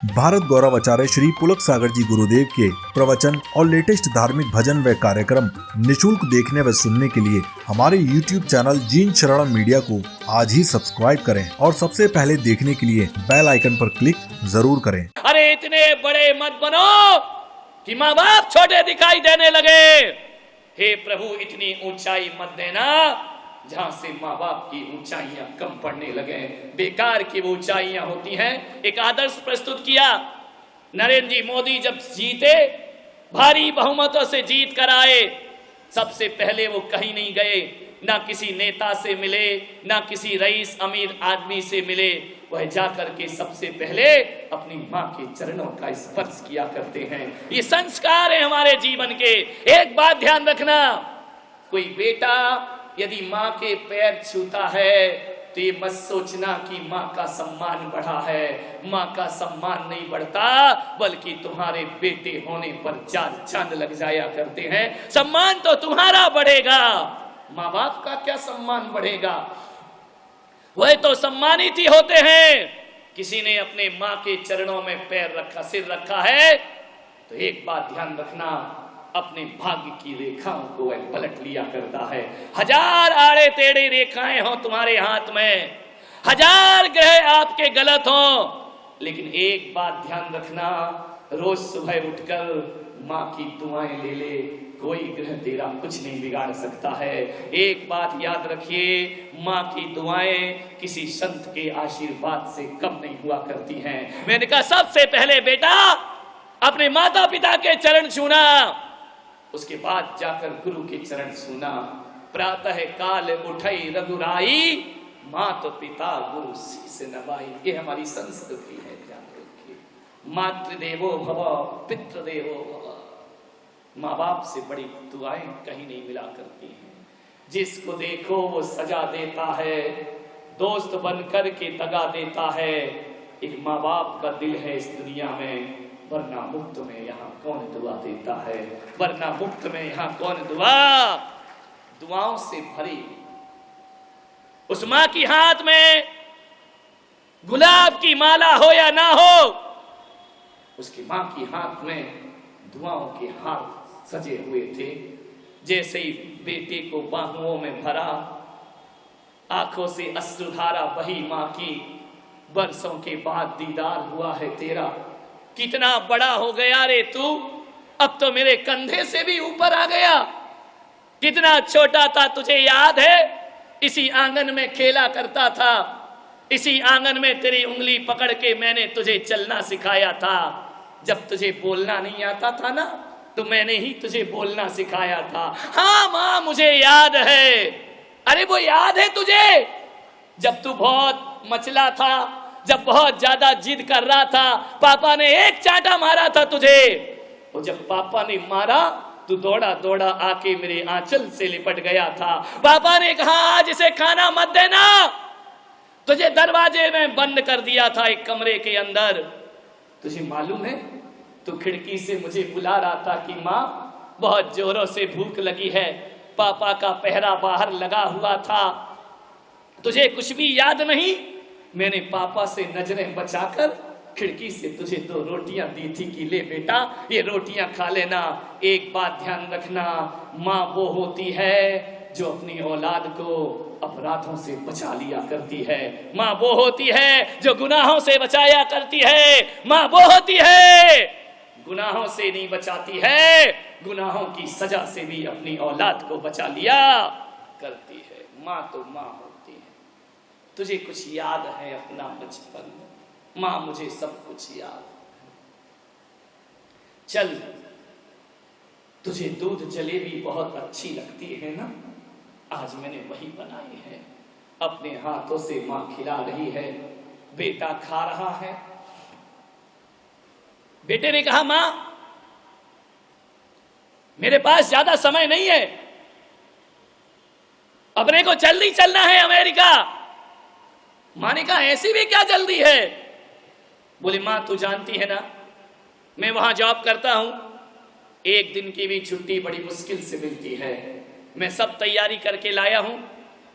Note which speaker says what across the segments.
Speaker 1: भारत गौरव आचार्य श्री पुलक सागर जी गुरुदेव के प्रवचन और लेटेस्ट धार्मिक भजन व कार्यक्रम निशुल्क देखने व सुनने के लिए हमारे YouTube चैनल जीन शरणम मीडिया को आज ही सब्सक्राइब करें और सबसे पहले देखने के लिए बेल आइकन पर क्लिक जरूर करें।
Speaker 2: अरे इतने बड़े मत बनो कि माँ बाप छोटे दिखाई देने लगे। हे प्रभु, इतनी ऊंचाई मत देना जहां से माँ बाप की ऊंचाइयां कम पड़ने लगे। बेकार की वो ऊंचाइयां होती हैं। एक आदर्श प्रस्तुत किया। नरेंद्र जी मोदी जब जीते, भारी बहुमतों से जीत कर आए, सबसे पहले वो कहीं नहीं गए, ना किसी नेता से मिले, ना किसी रईस अमीर आदमी से मिले। वह जाकर के सबसे पहले अपनी माँ के चरणों का स्पर्श किया करते हैं। ये संस्कार है हमारे जीवन के। एक बात ध्यान रखना, कोई बेटा यदि माँ के पैर छूता है तो ये मत सोचना कि माँ का सम्मान बढ़ा है। माँ का सम्मान नहीं बढ़ता, बल्कि तुम्हारे बेटे होने पर चार चांद लग जाया करते हैं। सम्मान तो तुम्हारा बढ़ेगा, माँ बाप का क्या सम्मान बढ़ेगा। वह तो सम्मानित ही होते हैं। किसी ने अपने माँ के चरणों में पैर रखा, सिर रखा है, तो एक बात ध्यान रखना, अपने भाग्य की रेखाओं को वह पलट लिया करता है। हजार आड़े टेढ़े रेखाएं हो तुम्हारे हाथ में, हजार ग्रह आपके गलत हो, लेकिन एक बात ध्यान रखना, रोज सुबह उठकर माँ की दुआएं ले ले, कोई ग्रह तेरा कुछ नहीं बिगाड़ सकता है। एक बात याद रखिए, माँ की दुआएं किसी संत के आशीर्वाद से कम नहीं हुआ करती हैं। मैंने कहा सबसे पहले बेटा अपने माता पिता के चरण छूना, उसके बाद जाकर गुरु के चरण छूना। प्रातः काल उठई रघुराई, माता पिता गुरु शीस नवाई। ये हमारी संस्कृति है, ध्यान रखिए। मातृदेवो भव पितृदेवो भव। माँ बाप से बड़ी दुआएं कहीं नहीं मिला करती हैं। जिसको देखो वो सजा देता है, दोस्त बनकर के दगा देता है। एक माँ बाप का दिल है इस दुनिया में, वरना मुफ्त में यहाँ कौन दुआ देता है। वरना मुफ्त में यहाँ कौन दुआओं से भरी उस माँ की हाथ में गुलाब की माला हो या ना हो, उसकी माँ की हाथ में दुआओं के हाथ सजे हुए थे। जैसे ही बेटे को बाहुओं में भरा, आंखों से अश्रुधारा बही माँ की। बरसों के बाद दीदार हुआ है तेरा, कितना बड़ा हो गया रे तू, अब तो मेरे कंधे से भी ऊपर आ गया। कितना छोटा था तुझे याद है, इसी आंगन में खेला करता था, इसी आंगन में तेरी उंगली पकड़ के मैंने तुझे चलना सिखाया था। जब तुझे बोलना नहीं आता था ना, तो मैंने ही तुझे बोलना सिखाया था। हाँ माँ, मुझे याद है। अरे वो याद है तुझे, जब तू बहुत मचला था, जब बहुत ज्यादा जिद कर रहा था, पापा ने एक चांटा मारा था तुझे। और जब पापा ने मारा, तू दौड़ा दौड़ा आके मेरे आंचल से लिपट गया था। पापा ने कहा आज इसे खाना मत देना, तुझे दरवाजे में बंद कर दिया था एक कमरे के अंदर। तुझे मालूम है, तू खिड़की से मुझे बुला रहा था कि माँ बहुत जोरों से भूख लगी है। पापा का पहरा बाहर लगा हुआ था, तुझे कुछ भी याद नहीं। मैंने पापा से नजरें बचाकर खिड़की से तुझे 2 रोटियां दी थी कि ले बेटा ये रोटियां खा लेना। एक बात ध्यान रखना, माँ वो होती है जो अपनी औलाद को अपराधों से बचा लिया करती है। माँ वो होती है जो गुनाहों से बचाया करती है। माँ वो होती है गुनाहों से नहीं बचाती है, गुनाहों की सजा से भी अपनी औलाद को बचा लिया करती है। माँ तो माँ होती है। तुझे कुछ याद है अपना बचपन? माँ मुझे सब कुछ याद। चल, तुझे दूध जलेबी बहुत अच्छी लगती है ना, आज मैंने वही बनाई है। अपने हाथों से माँ खिला रही है, बेटा खा रहा है। बेटे ने कहा माँ मेरे पास ज्यादा समय नहीं है, अपने को जल्दी चलना है अमेरिका। माँ ने कहा ऐसी भी क्या जल्दी है? बोली माँ तू जानती है ना, मैं वहां जॉब करता हूं, एक दिन की भी छुट्टी बड़ी मुश्किल से मिलती है। मैं सब तैयारी करके लाया हूं,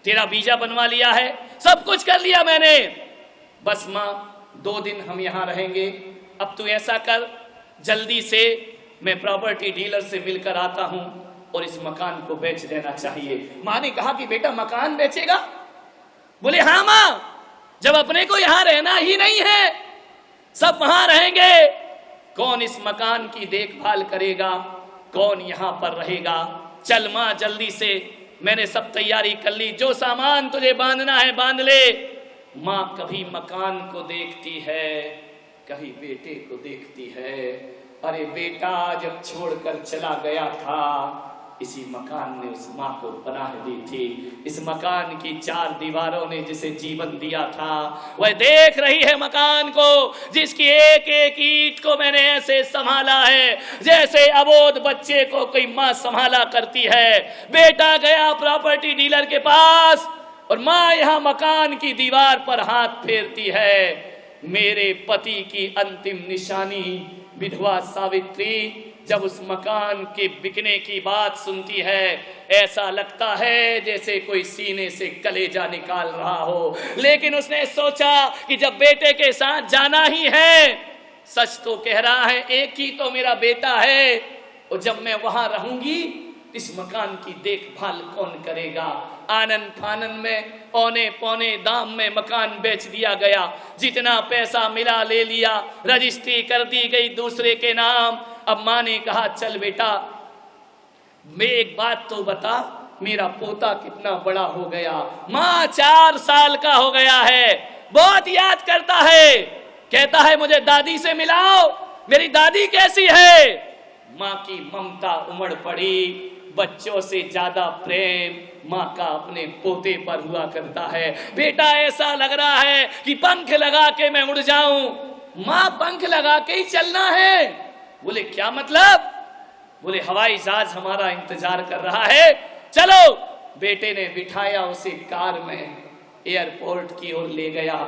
Speaker 2: तेरा वीजा बनवा लिया है, सब कुछ कर लिया मैंने। बस माँ 2 दिन हम यहां रहेंगे, अब तू ऐसा कर, जल्दी से मैं प्रॉपर्टी डीलर से मिलकर आता हूं और इस मकान को बेच देना चाहिए। माँ ने कहा कि बेटा मकान बेचेगा? बोले हाँ माँ, जब अपने को यहां रहना ही नहीं है, सब वहां रहेंगे, कौन इस मकान की देखभाल करेगा, कौन यहां पर रहेगा? चल माँ जल्दी से, मैंने सब तैयारी कर ली, जो सामान तुझे बांधना है बांध ले। माँ कभी मकान को देखती है, कभी बेटे को देखती है। अरे बेटा जब छोड़कर चला गया था, इसी मकान ने उस माँ को पनाह दी थी। इस मकान की चार दीवारों ने जिसे जीवन दिया था, वह देख रही है मकान को, जिसकी एक एक ईंट को मैंने ऐसे संभाला है जैसे अबोध बच्चे को कोई माँ संभाला करती है। बेटा गया प्रॉपर्टी डीलर के पास और माँ यहाँ मकान की दीवार पर हाथ फेरती है। मेरे पति की अंतिम निशानी विधवा सावित्री जब उस मकान के बिकने की बात सुनती है, ऐसा लगता है जैसे कोई सीने से कलेजा निकाल रहा हो। लेकिन उसने सोचा कि जब बेटे के साथ जाना ही है, सच तो कह रहा है, एक ही तो मेरा बेटा है, और जब मैं वहां रहूंगी इस मकान की देखभाल कौन करेगा? आनंद फानन में औने पौने दाम में मकान बेच दिया गया। जितना पैसा मिला ले लिया, रजिस्ट्री कर दी गई दूसरे के नाम। अब माँ ने कहा चल बेटा, मैं एक बात तो बता, मेरा पोता कितना बड़ा हो गया? माँ 4 साल का हो गया है, बहुत याद करता है, कहता है मुझे दादी से मिलाओ, मेरी दादी कैसी है? माँ की ममता उमड़ पड़ी। बच्चों से ज्यादा प्रेम माँ का अपने पोते पर हुआ करता है। बेटा ऐसा लग रहा है कि पंख लगा के मैं उड़ जाऊं। माँ पंख लगा के ही चलना है। बोले क्या मतलब? बोले हवाई जहाज हमारा इंतजार कर रहा है, चलो। बेटे ने बिठाया उसे कार में, एयरपोर्ट की ओर ले गया।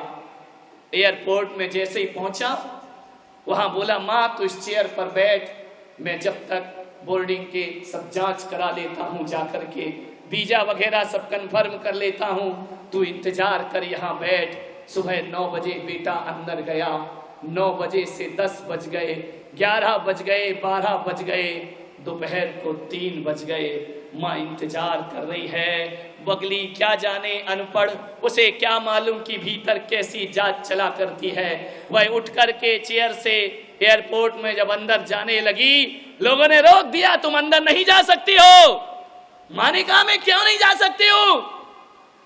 Speaker 2: एयरपोर्ट में जैसे ही पहुंचा, वहां बोला माँ तू इस चेयर पर बैठ, मैं जब तक बोर्डिंग के सब जांच करा लेता हूं, जाकर के वीजा वगैरह सब कंफर्म कर लेता हूं, तू इंतजार कर यहाँ बैठ। सुबह 9 बजे बेटा अंदर गया। 9 बजे से 10 बज गए, 11 बज गए, 12 बज गए, दोपहर को 3 बज गए। माँ इंतजार कर रही है। बगली क्या जाने अनपढ़, उसे क्या मालूम कि भीतर कैसी जांच चला करती है। वह उठ करके चेयर से एयरपोर्ट में जब अंदर जाने लगी, लोगों ने रोक दिया, तुम अंदर नहीं जा सकती हो। माँ ने कहा मैं क्यों नहीं जा सकती हूँ?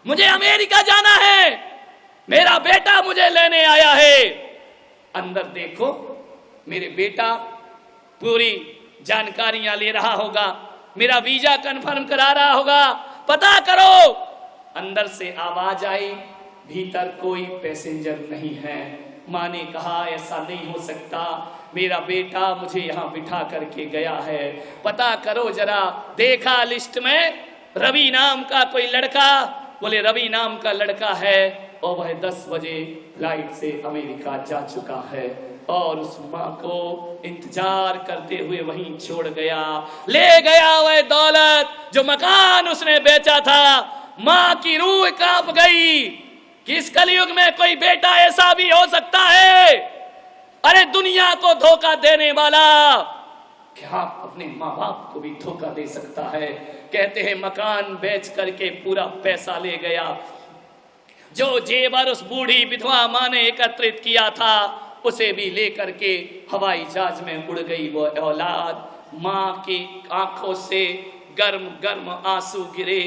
Speaker 2: मुझे अमेरिका जाना है, मेरा बेटा मुझे लेने आया है। अंदर देखो, मेरे बेटा पूरी जानकारियां ले रहा होगा, मेरा वीजा कंफर्म करा रहा होगा, पता करो। अंदर से आवाज आई, भीतर कोई पैसेंजर नहीं है। माँ ने कहा ऐसा नहीं हो सकता, मेरा बेटा मुझे यहाँ बिठा करके गया है, पता करो जरा। देखा लिस्ट में रवि नाम का कोई लड़का, बोले रवि नाम का लड़का है और वह 10 बजे फ्लाइट से अमेरिका जा चुका है। और उस माँ को इंतजार करते हुए वहीं छोड़ गया, ले गया वह दौलत जो मकान उसने बेचा था। माँ की रूह कांप गई कि इस कलयुग में कोई बेटा ऐसा भी हो सकता है। अरे दुनिया को धोखा देने वाला क्या अपने माँ बाप को भी धोखा दे सकता है? कहते हैं मकान बेच करके पूरा पैसा ले गया, जो जेवर उस बूढ़ी विधवा माँ ने एकत्रित किया था उसे भी लेकर के हवाई जहाज में उड़ गई वो औलाद। माँ की आंखों से गर्म गर्म आंसू गिरे,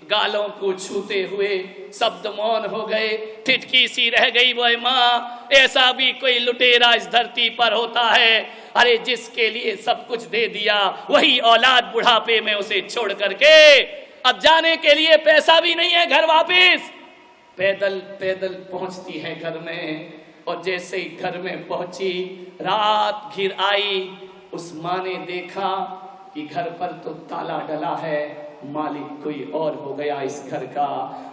Speaker 2: गालों को छूते हुए शब्द मौन हो गए, ठिठकी सी रह गई वह माँ। ऐसा भी कोई लुटेरा इस धरती पर होता है? अरे जिसके लिए सब कुछ दे दिया, वही औलाद बुढ़ापे में उसे छोड़ करके अब जाने के लिए पैसा भी नहीं है घर वापिस। पैदल पैदल पहुंचती है घर में, और जैसे ही घर में पहुंची रात घिर आई। उस माँ ने देखा कि घर पर तो ताला डला है, मालिक कोई और हो गया इस घर का।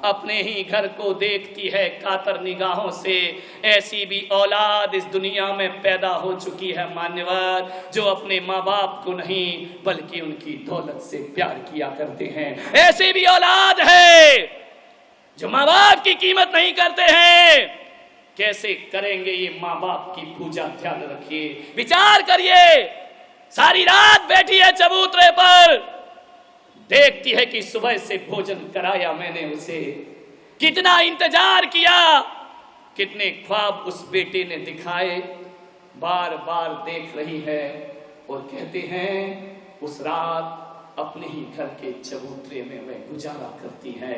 Speaker 2: अपने ही घर को देखती है कातर निगाहों से। ऐसी भी औलाद इस दुनिया में पैदा हो चुकी है मान्यवर, जो अपने माँ बाप को नहीं बल्कि उनकी दौलत से प्यार किया करते हैं। ऐसी भी औलाद है जो माँ बाप की कीमत नहीं करते हैं। कैसे करेंगे ये माँ बाप की पूजा, ध्यान रखिए, विचार करिए। सारी रात बैठी है चबूतरे पर, देखती है कि सुबह से भोजन कराया मैंने उसे, कितना इंतजार किया, कितने ख्वाब उस बेटे ने दिखाए, बार बार देख रही है। और कहते हैं उस रात अपने ही घर के चबूतरे में वह गुजारा करती है,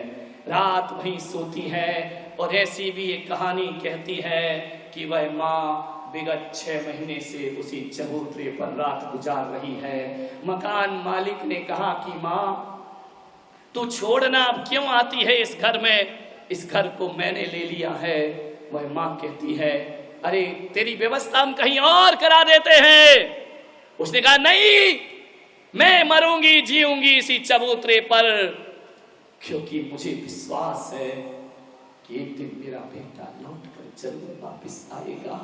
Speaker 2: रात वहीं सोती है। और ऐसी भी एक कहानी कहती है कि वह माँ विगत 6 महीने से उसी चबूतरे पर रात गुजार रही है। मकान मालिक ने कहा कि माँ तू छोड़ना, अब क्यों आती है इस घर में, इस घर को मैंने ले लिया है। वह माँ कहती है अरे तेरी व्यवस्था हम कहीं और करा देते हैं। उसने कहा नहीं, मैं मरूंगी जीऊंगी इसी चबूतरे पर, क्योंकि मुझे विश्वास है कि एक दिन मेरा बेटा लौट कर जरूर वापिस आएगा।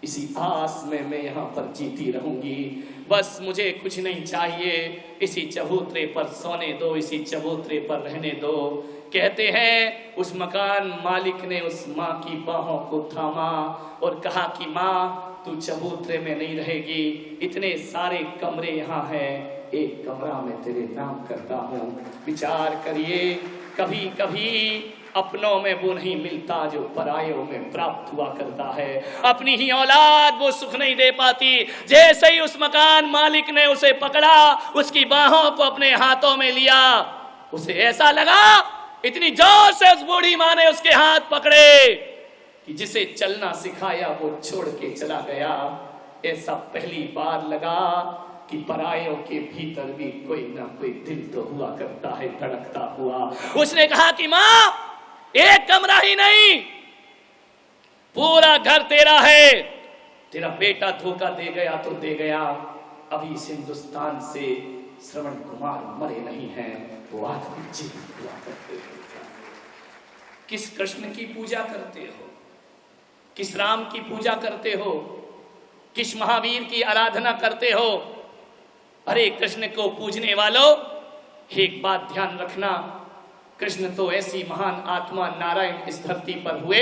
Speaker 2: इसी आस में मैं यहाँ पर जीती रहूंगी। बस मुझे कुछ नहीं चाहिए, इसी चबूतरे पर सोने दो, इसी चबूतरे पर रहने दो। कहते हैं उस मकान मालिक ने उस माँ की बाहों को थामा और कहा कि माँ तू चबूतरे में नहीं रहेगी, इतने सारे कमरे यहाँ हैं, एक कमरा मैं तेरे नाम करता हूँ। विचार करिए, कभी कभी अपनों में वो नहीं मिलता जो परायों में प्राप्त हुआ करता है। अपनी ही औलाद वो सुख नहीं दे पाती। जैसे ही उस मकान मालिक ने उसे पकड़ा, उसकी बाहों को अपने हाथों में लिया, उसे ऐसा लगा, इतनी जोर से उस बूढ़ी माँ ने उसके हाथ पकड़े कि जिसे चलना सिखाया वो छोड़ के चला गया। ऐसा पहली बार लगा कि परायों के भीतर भी कोई ना कोई दिल तो हुआ करता है, धड़कता हुआ। उसने कहा कि माँ एक कमरा ही नहीं, पूरा घर तेरा है। तेरा बेटा धोखा दे गया तो दे गया, अभी इस हिंदुस्तान से श्रवण कुमार मरे नहीं हैं, वो आज भी जीवित हुआ करते हैं। किस कृष्ण की पूजा करते हो, किस राम की पूजा करते हो, किस महावीर की आराधना करते हो? अरे कृष्ण को पूजने वालों, एक बात ध्यान रखना, कृष्ण तो ऐसी महान आत्मा नारायण इस धरती पर हुए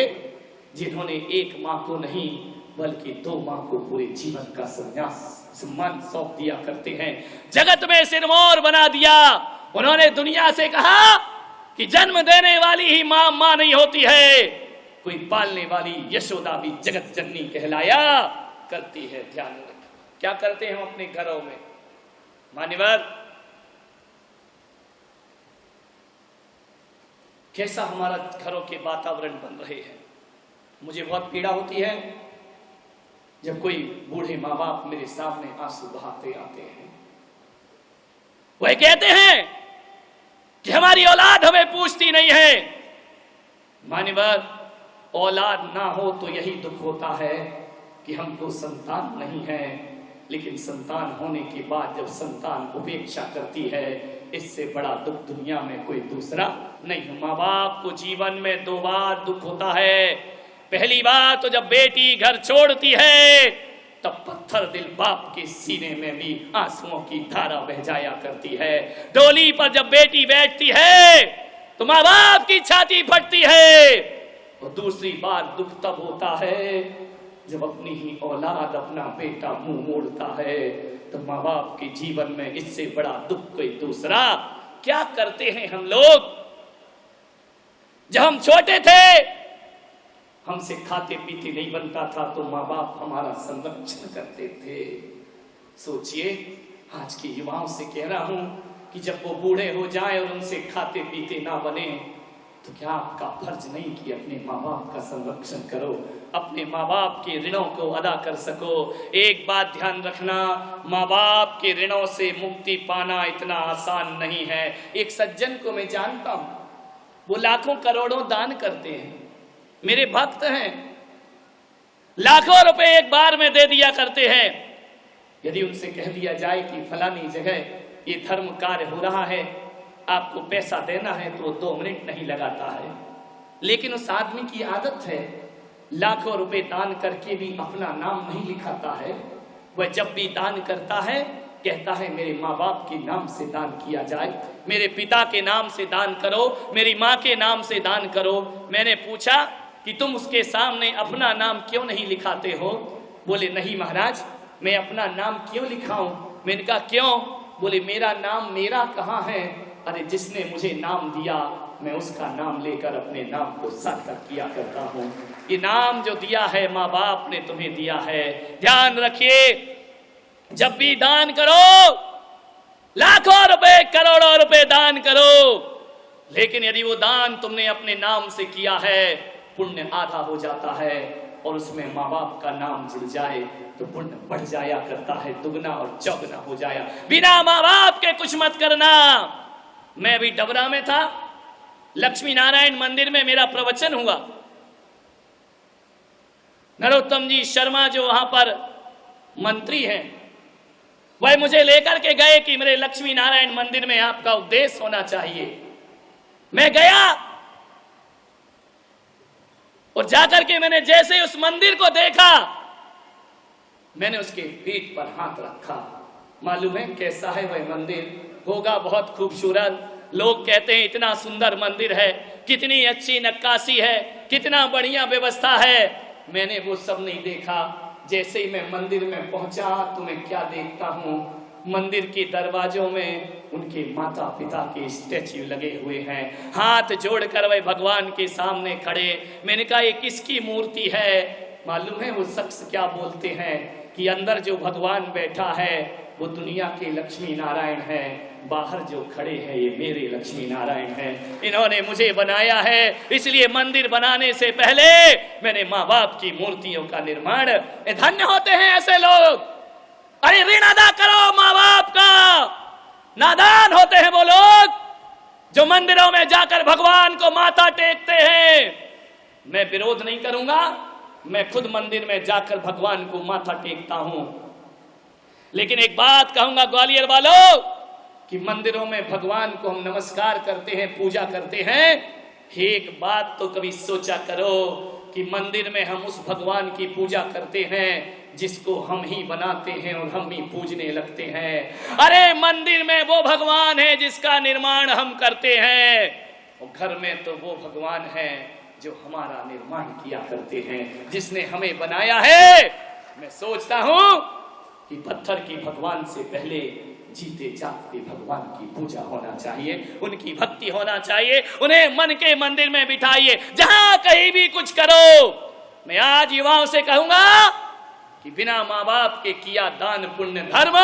Speaker 2: जिन्होंने एक माँ को नहीं बल्कि 2 माँ को पूरे जीवन का संन्यास सम्मान सौंप दिया करते हैं। जगत में सिरमौर बना दिया। उन्होंने दुनिया से कहा कि जन्म देने वाली ही माँ माँ नहीं होती है, कोई पालने वाली यशोदा भी जगत जननी कहलाया करती है। ध्यान रखें, क्या करते हैं हम अपने घरों में? मान्यवर, कैसा हमारा घरों के वातावरण बन रहे हैं। मुझे बहुत पीड़ा होती है जब कोई बूढ़े माँ बाप मेरे सामने आंसू बहाते आते हैं। वह कहते हैं कि हमारी औलाद हमें पूछती नहीं है। मान्यवर, औलाद ना हो तो यही दुख होता है कि हमको संतान नहीं है, लेकिन संतान होने के बाद जब संतान उपेक्षा करती है, इससे बड़ा दुख दुनिया में कोई दूसरा नहीं। माँ बाप को जीवन में 2 बार दुख होता है। पहली बार तो जब बेटी घर छोड़ती है, तब पत्थर दिल बाप के सीने में भी आंसुओं की धारा बह जाया करती है। डोली पर जब बेटी बैठती है तो माँ बाप की छाती फटती है। और दूसरी बार दुख तब होता है जब अपनी ही औलाद, अपना बेटा मुंह मोड़ता है, तो माँ बाप के जीवन में इससे बड़ा दुख कोई दूसरा। क्या करते हैं हम लोग? जब हम छोटे थे, हमसे खाते पीते नहीं बनता था तो माँ बाप हमारा संरक्षण करते थे। सोचिए, आज के युवाओं से कह रहा हूं कि जब वो बूढ़े हो जाएं और उनसे खाते पीते ना बने, तो क्या आपका फर्ज नहीं कि अपने माँ बाप का संरक्षण करो, अपने माँ बाप के ऋणों को अदा कर सको। एक बात ध्यान रखना, माँ बाप के ऋणों से मुक्ति पाना इतना आसान नहीं है। एक सज्जन को मैं जानता हूं, वो लाखों करोड़ों दान करते हैं, मेरे भक्त हैं, लाखों रुपए एक बार में दे दिया करते हैं। यदि उनसे कह दिया जाए कि फलानी जगह ये धर्म कार्य हो रहा है, आपको पैसा देना है, तो 2 मिनट नहीं लगाता है। लेकिन उस आदमी की आदत है, लाखों रुपए दान करके भी अपना नाम नहीं लिखाता है। वह जब भी दान करता है कहता है मेरे माँ बाप के नाम से दान किया जाए, मेरे पिता के नाम से दान करो, मेरी माँ के नाम से दान करो। मैंने पूछा कि तुम उसके सामने अपना नाम क्यों नहीं लिखाते हो? बोले नहीं महाराज, मैं अपना नाम क्यों लिखाऊं? मैंने कहा क्यों? बोले मेरा नाम मेरा कहाँ है? अरे जिसने मुझे नाम दिया मैं उसका नाम लेकर अपने नाम को सार्थक किया करता हूँ। ये नाम जो दिया है माँ बाप ने तुम्हें दिया है। ध्यान रखिए, जब भी दान करो, लाखों रुपए करोड़ों रुपए दान करो, लेकिन यदि वो दान तुमने अपने नाम से किया है, पुण्य आधा हो जाता है, और उसमें माँ बाप का नाम जुड़ जाए तो पुण्य बढ़ जाया करता है, दुगना और चौगुना हो जाया। बिना माँ बाप के कुछ मत करना। मैं अभी डबरा में था, लक्ष्मी नारायण मंदिर में मेरा प्रवचन हुआ। नरोत्तम जी शर्मा जो वहां पर मंत्री हैं, वह मुझे लेकर के गए कि मेरे लक्ष्मी नारायण मंदिर में आपका उपदेश होना चाहिए। मैं गया और जाकर के मैंने जैसे उस मंदिर को देखा, मैंने उसके पीठ पर हाथ रखा। मालूम है कैसा है वह मंदिर? होगा बहुत खूबसूरत। लोग कहते हैं इतना सुंदर मंदिर है, कितनी अच्छी नक्काशी है, कितना बढ़िया व्यवस्था है। मैंने वो सब नहीं देखा। जैसे ही मैं मंदिर में पहुंचा तो मैं क्या देखता हूँ, मंदिर के दरवाजों में उनके माता पिता के स्टैच्यू लगे हुए हैं, हाथ जोड़कर वे भगवान के सामने खड़े। मैंने कहा ये किसकी मूर्ति है? मालूम है वो शख्स क्या बोलते हैं कि अंदर जो भगवान बैठा है वो दुनिया के लक्ष्मी नारायण है, बाहर जो खड़े हैं ये मेरे लक्ष्मी नारायण हैं। इन्होंने मुझे बनाया है, इसलिए मंदिर बनाने से पहले मैंने माँ बाप की मूर्तियों का निर्माण। धन्य होते हैं ऐसे लोग। अरे ऋण अदा करो माँ बाप का। नादान होते हैं वो लोग जो मंदिरों में जाकर भगवान को माथा टेकते हैं। मैं विरोध नहीं करूंगा, मैं खुद मंदिर में जाकर भगवान को माथा टेकता हूं, लेकिन एक बात कहूंगा ग्वालियर वालों कि मंदिरों में भगवान को हम नमस्कार करते हैं, पूजा करते हैं। एक बात तो कभी सोचा करो कि मंदिर में हम उस भगवान की पूजा करते हैं जिसको हम ही बनाते हैं और हम ही पूजने लगते हैं। अरे मंदिर में वो भगवान है जिसका निर्माण हम करते हैं, और घर में तो वो भगवान है जो हमारा निर्माण किया करते हैं, जिसने हमें बनाया है। मैं सोचता हूं कि पत्थर की भगवान से पहले जीते जागते भगवान की पूजा होना चाहिए, उनकी भक्ति होना चाहिए। उन्हें मन के मंदिर में बिठाइए, जहां कहीं भी कुछ करो। मैं आज युवाओं से कहूंगा कि बिना माँ बाप के किया दान पुण्य धर्म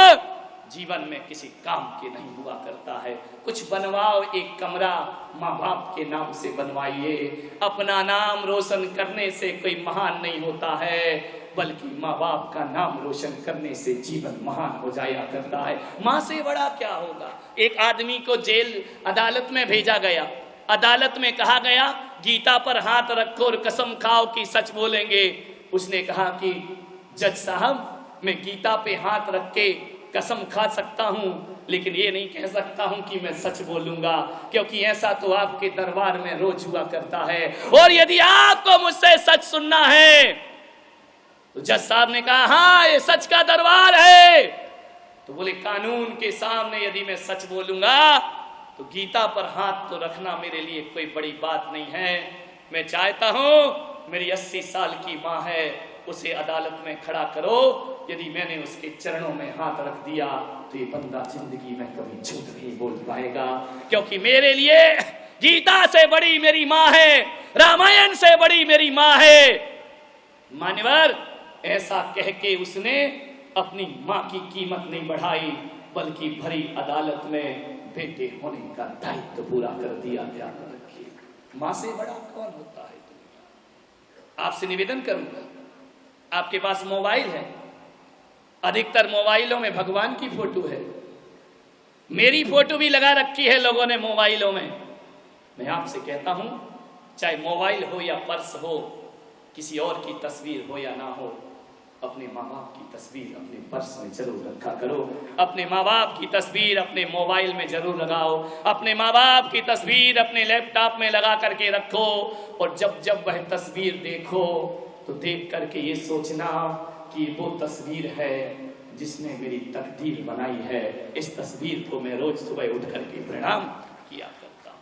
Speaker 2: जीवन में किसी काम के नहीं हुआ करता है। कुछ बनवाओ, एक कमरा माँ बाप के नाम से बनवाइए। अपना नाम रोशन करने से कोई महान नहीं होता है, बल्कि माँ बाप का नाम रोशन करने से जीवन महान हो जाया करता है। माँ से बड़ा क्या होगा? एक आदमी को जेल अदालत में भेजा गया। अदालत में कहा गया गीता पर हाथ रखो और कसम खाओ कि सच बोलेंगे। उसने कहा कि जज साहब, मैं गीता पे हाथ रख के कसम खा सकता हूँ, लेकिन ये नहीं कह सकता हूँ कि मैं सच बोलूंगा, क्योंकि ऐसा तो आपके दरबार में रोज हुआ करता है, और यदि आपको मुझसे सच सुनना है। तो जज साहब ने कहा हाँ ये सच का दरबार है। तो बोले कानून के सामने यदि मैं सच बोलूंगा तो गीता पर हाथ तो रखना मेरे लिए कोई बड़ी बात नहीं है। मैं चाहता हूं मेरी 80 साल की माँ है, उसे अदालत में खड़ा करो। यदि मैंने उसके चरणों में हाथ रख दिया तो ये बंदा जिंदगी में कभी झूठ नहीं बोल पाएगा, क्योंकि मेरे लिए गीता से बड़ी मेरी माँ है, रामायण से बड़ी मेरी माँ है। मान्यवर, ऐसा कह के उसने अपनी माँ की कीमत नहीं बढ़ाई, बल्कि भरी अदालत में बेटे होने का दायित्व पूरा कर दिया। ध्यान रखिए, माँ से बड़ा कौन होता है? आपसे निवेदन करूंगा, आपके पास मोबाइल है, अधिकतर मोबाइलों में भगवान की फोटो है, मेरी फोटो भी लगा रखी है लोगों ने मोबाइलों में। मैं आपसे कहता हूं, चाहे मोबाइल हो या पर्स हो, किसी और की तस्वीर हो या ना हो, अपने माँ बाप की तस्वीर अपने पर्स में जरूर रखा करो। अपने माँ बाप की तस्वीर अपने मोबाइल में जरूर लगाओ। अपने माँ बाप की तस्वीर अपने लैपटॉप में लगा करके रखो, और जब जब वह तस्वीर देखो तो देख करके ये सोचना कि वो तस्वीर है जिसने मेरी तकदीर बनाई है। इस तस्वीर को मैं रोज सुबह उठ करके प्रणाम किया करता हूँ।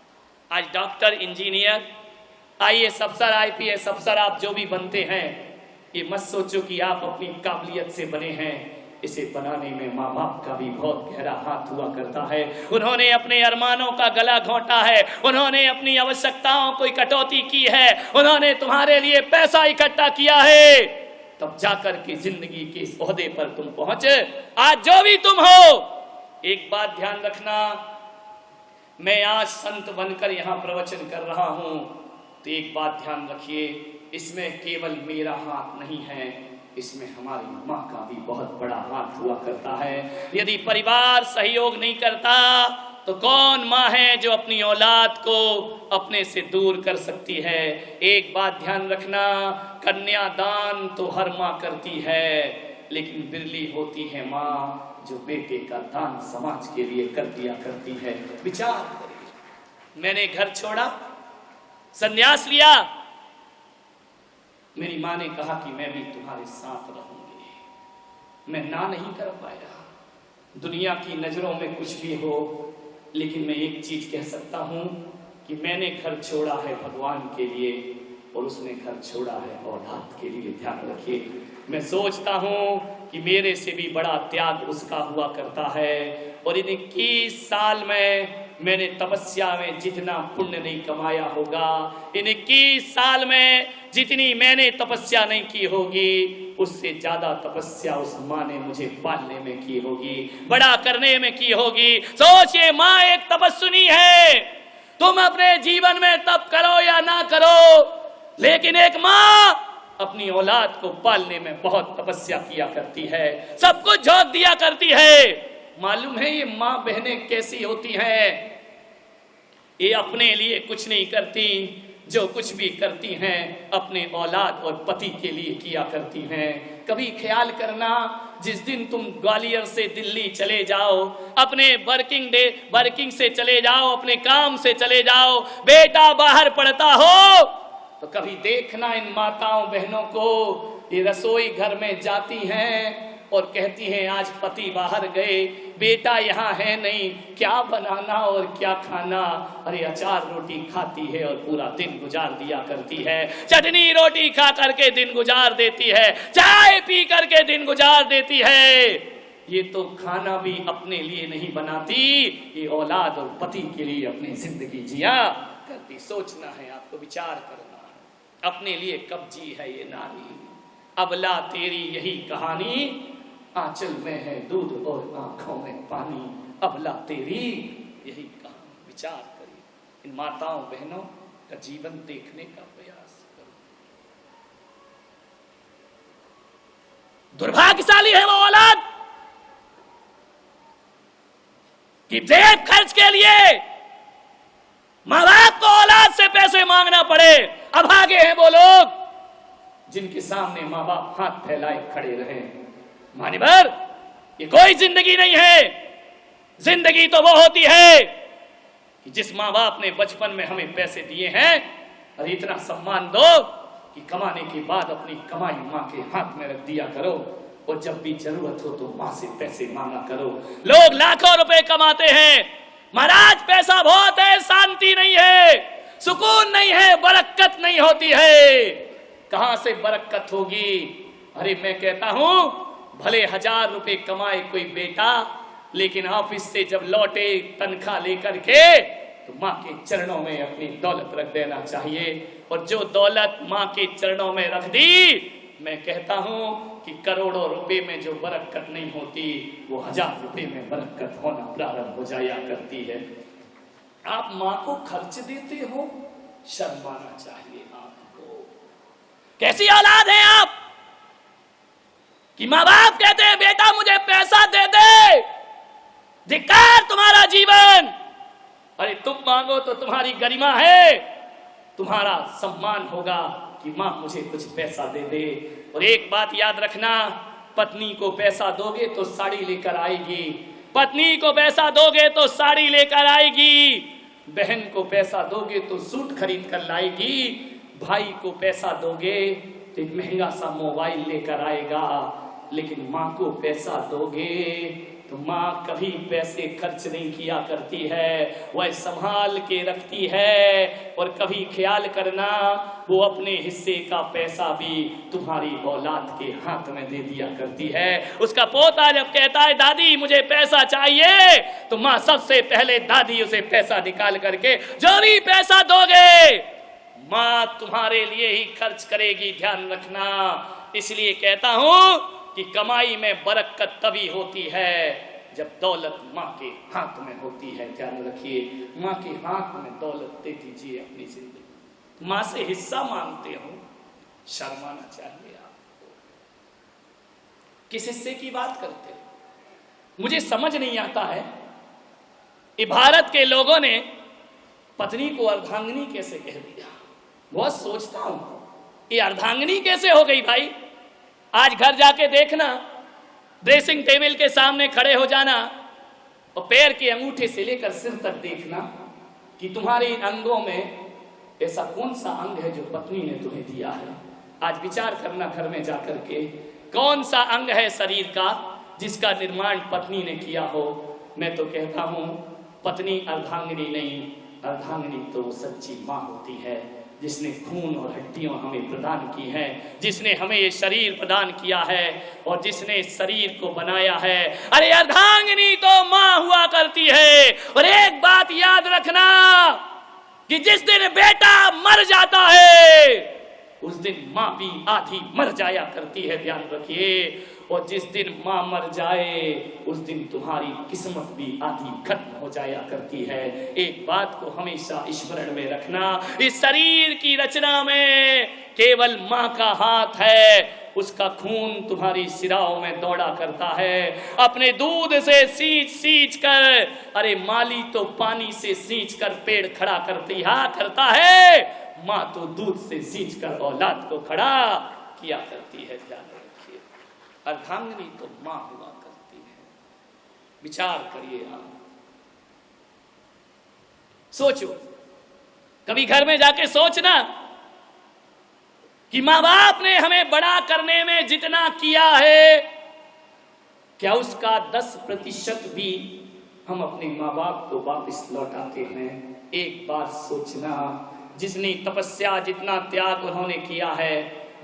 Speaker 2: आज डॉक्टर, इंजीनियर, आईएएस अफसर, आईपीएस अफसर, आप जो भी बनते हैं, ये मत सोचो कि आप अपनी काबिलियत से बने हैं। इसे बनाने में माँ बाप का भी बहुत गहरा हाथ हुआ करता है। उन्होंने अपने अरमानों का गला घोंटा है, उन्होंने अपनी आवश्यकताओं को कटौती की है, उन्होंने तुम्हारे लिए पैसा इकट्ठा किया है, तब जाकर के जिंदगी के इस ओहदे पर तुम पहुंचे। आज जो भी तुम हो, एक बात ध्यान रखना, मैं आज संत बनकर यहां प्रवचन कर रहा हूं, तो एक बात ध्यान रखिए, इसमें केवल मेरा हाथ नहीं है, इसमें हमारी माँ का भी बहुत बड़ा हाथ हुआ करता है। यदि परिवार सहयोग नहीं करता तो कौन माँ है जो अपनी औलाद को अपने से दूर कर सकती है। एक बात ध्यान रखना, कन्यादान तो हर माँ करती है, लेकिन बिरली होती है माँ जो बेटे का दान समाज के लिए कर दिया करती है। विचार करिए, मैंने घर छोड़ा, संन्यास लिया, मेरी माँ ने कहा कि मैं भी तुम्हारे साथ रहूंगी। मैं ना नहीं कर पाया। दुनिया की नजरों में कुछ भी हो, लेकिन मैं एक चीज कह सकता हूं कि मैंने घर छोड़ा है भगवान के लिए, और उसने घर छोड़ा है औलाद के लिए। ध्यान रखिए, मैं सोचता हूं कि मेरे से भी बड़ा त्याग उसका हुआ करता है। और इन 21 साल में मैंने तपस्या में जितना पुण्य नहीं कमाया होगा, इन 21 साल में जितनी मैंने तपस्या नहीं की होगी, उससे ज्यादा तपस्या उस माँ ने मुझे पालने में की होगी, बड़ा करने में की होगी। सोचिए, माँ एक तपस्विनी है। तुम अपने जीवन में तप करो या ना करो, लेकिन एक माँ अपनी औलाद को पालने में बहुत तपस्या किया करती है, सब कुछ झोंक दिया करती है। मालूम है ये माँ बहनें कैसी होती हैं? ये अपने लिए कुछ नहीं करती, जो कुछ भी करती हैं अपने औलाद और पति के लिए किया करती हैं। कभी ख्याल करना, जिस दिन तुम ग्वालियर से दिल्ली चले जाओ, अपने वर्किंग से चले जाओ, अपने काम से चले जाओ, बेटा बाहर पढ़ता हो, तो कभी देखना इन माताओं बहनों को, ये रसोई घर में जाती हैं और कहती हैं आज पति बाहर गए, बेटा यहाँ है नहीं, क्या बनाना और क्या खाना। अरे अचार रोटी खाती है और पूरा दिन गुजार दिया करती है, चटनी रोटी खा करके दिन गुजार देती है, चाय पी करके दिन गुजार देती है। ये तो खाना भी अपने लिए नहीं बनाती, ये औलाद और पति के लिए अपनी जिंदगी जिया करती। सोचना है आपको, विचार करना है, अपने लिए कब जी है ये नारी। अबला तेरी यही कहानी, आंचल में है दूध और आंखों में पानी, अबला तेरी यही कहानी। विचार करिए, इन माताओं बहनों का जीवन देखने का प्रयास करो। दुर्भाग्यशाली है वो औलाद कि जेब खर्च के लिए माँ बाप को औलाद से पैसे मांगना पड़े। अभागे हैं वो लोग जिनके सामने माँ बाप हाथ फैलाए खड़े रहे। माने भर ये कोई जिंदगी नहीं है। जिंदगी तो वो होती है कि जिस माँ बाप ने बचपन में हमें पैसे दिए हैं, और इतना सम्मान दो कि कमाने के बाद अपनी कमाई माँ के हाथ में रख दिया करो, और जब भी जरूरत हो तो माँ से पैसे मांगा करो। लोग लाखों रुपए कमाते हैं, महाराज पैसा बहुत है, शांति नहीं है, सुकून नहीं है, बरकत नहीं होती है। कहां से बरकत होगी? अरे मैं कहता हूं, भले 1000 रुपए कमाए कोई बेटा, लेकिन ऑफिस से जब लौटे तनख्वाह लेकर के, तो माँ के चरणों में अपनी दौलत रख देना चाहिए। और जो दौलत माँ के चरणों में रख दी, मैं कहता हूं कि करोड़ों रुपए में जो बरकत नहीं होती, वो 1000 रुपए में बरकत होना प्रारंभ हो जाया करती है। आप माँ को खर्च देते हो, शर्म आना चाहिए आपको। कैसी औलाद है आप कि माँ बाप कहते हैं बेटा मुझे पैसा दे दे, धिक्कार तुम्हारा जीवन। अरे तुम मांगो तो तुम्हारी गरिमा है, तुम्हारा सम्मान होगा कि माँ मुझे कुछ पैसा दे दे। और एक बात याद रखना, पत्नी को पैसा दोगे तो साड़ी लेकर आएगी, पत्नी को पैसा दोगे तो साड़ी लेकर आएगी, बहन को पैसा दोगे तो सूट खरीद कर लाएगी, भाई को पैसा दोगे तो एक महंगा सा मोबाइल लेकर आएगा, लेकिन माँ को पैसा दोगे तो माँ कभी पैसे खर्च नहीं किया करती है, वह संभाल के रखती है। और कभी ख्याल करना, वो अपने हिस्से का पैसा भी तुम्हारी औलाद के हाथ में दे दिया करती है। उसका पोता जब कहता है दादी मुझे पैसा चाहिए, तो माँ सबसे पहले दादी उसे पैसा निकाल करके, जो भी पैसा दोगे माँ तुम्हारे लिए ही खर्च करेगी, ध्यान रखना। इसलिए कहता हूं कि कमाई में बरकत तभी होती है जब दौलत माँ के हाथ में होती है। ध्यान रखिए, माँ के हाथ में दौलत दे दीजिए अपनी जिंदगी। माँ से हिस्सा मांगते हो, शर्माना चाहिए आपको। किस हिस्से की बात करते हो? मुझे समझ नहीं आता है कि भारत के लोगों ने पत्नी को अर्धांगिनी कैसे कह दिया। बहुत सोचता हूं ये अर्धांगिनी कैसे हो गई भाई। आज घर जाके देखना, ड्रेसिंग टेबल के सामने खड़े हो जाना और पैर के अंगूठे से लेकर सिर तक देखना कि तुम्हारे अंगों में ऐसा कौन सा अंग है जो पत्नी ने तुम्हें दिया है। आज विचार करना घर में जाकर के, कौन सा अंग है शरीर का जिसका निर्माण पत्नी ने किया हो। मैं तो कहता हूं पत्नी अर्धांगिनी नहीं, अर्धांगिनी तो सच्ची माँ होती है जिसने खून और हड्डियां हमें प्रदान की है, जिसने हमें ये शरीर प्रदान किया है और जिसने इस शरीर को बनाया है। अरे अर्धांगिनी तो माँ हुआ करती है। और एक बात याद रखना कि जिस दिन बेटा मर जाता है उस दिन माँ भी आधी मर जाया करती है, ध्यान रखिए। और जिस दिन माँ मर जाए उस दिन तुम्हारी किस्मत भी आधी खत्म हो जाया करती है। एक बात को हमेशा स्मरण में रखना, इस शरीर की रचना में केवल माँ का हाथ है। उसका खून तुम्हारी सिराओं में दौड़ा करता है, अपने दूध से सींच कर। अरे माली तो पानी से सींच कर पेड़ खड़ा करता है, माँ तो दूध से सींच कर औलाद को खड़ा किया करती है। ध्यान रखिए, अर्धांगिनी तो माँ हुआ करती है। विचार करिए आप, सोचो, कभी घर में जाके सोचना कि माँ बाप ने हमें बड़ा करने में जितना किया है, क्या उसका 10% भी हम अपने माँ बाप को वापस लौटाते हैं। एक बार सोचना, जितनी तपस्या जितना त्याग उन्होंने किया है,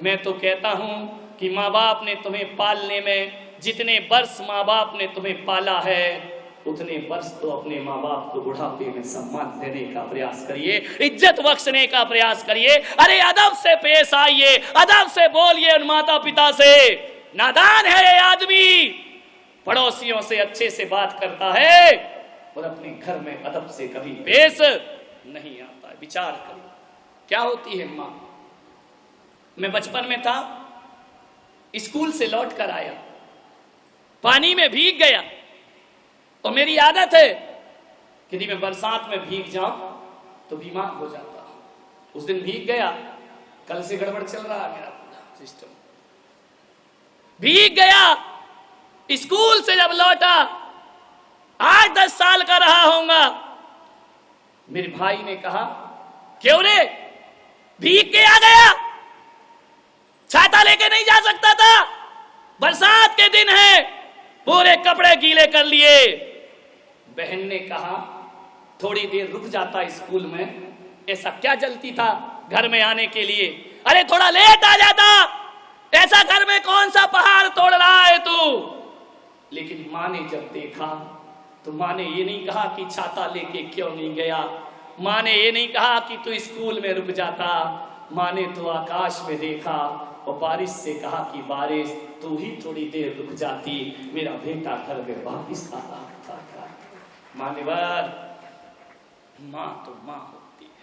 Speaker 2: मैं तो कहता हूं कि माँ बाप ने तुम्हें पालने में, जितने वर्ष माँ बाप ने तुम्हें पाला है उतने वर्ष तो अपने माँ बाप को बुढ़ापे में सम्मान देने का प्रयास करिए, इज्जत बख्शने का प्रयास करिए। अरे अदब से पेश आइए, अदब से बोलिए उन माता पिता से। नादान है ये आदमी, पड़ोसियों से अच्छे से बात करता है और अपने घर में अदब से कभी पेश नहीं आता है। विचार करो क्या होती है माँ। मैं बचपन में था, स्कूल से लौट कर आया, पानी में भीग गया। और मेरी आदत है कि यदि मैं बरसात में भीग जाऊं तो बीमार हो जाता हूं। उस दिन भीग गया, कल से गड़बड़ चल रहा है मेरा पूरा सिस्टम। भीग गया, स्कूल से जब लौटा, 8-10 साल का रहा होऊंगा, मेरे भाई ने कहा क्यों रे भीग के आ गया, छाता लेके नहीं जा सकता था, बरसात के दिन है, पूरे कपड़े गीले कर लिए। बहन ने कहा थोड़ी देर रुक जाता स्कूल में, ऐसा क्या जल्दी था घर में आने के लिए, अरे थोड़ा लेट आ जाता, ऐसा घर में कौन सा पहाड़ तोड़ रहा है तू। लेकिन माँ ने जब देखा तो माँ ने ये नहीं कहा कि छाता लेके क्यों नहीं गया, माँ ने ये नहीं कहा कि तू स्कूल में रुक जाता। माँ ने तो आकाश में देखा और बारिश से कहा कि बारिश तू ही थोड़ी देर रुक जाती, मेरा बेटा घर में वापिस आ रहा था। मान्यवर, माँ तो माँ होती है।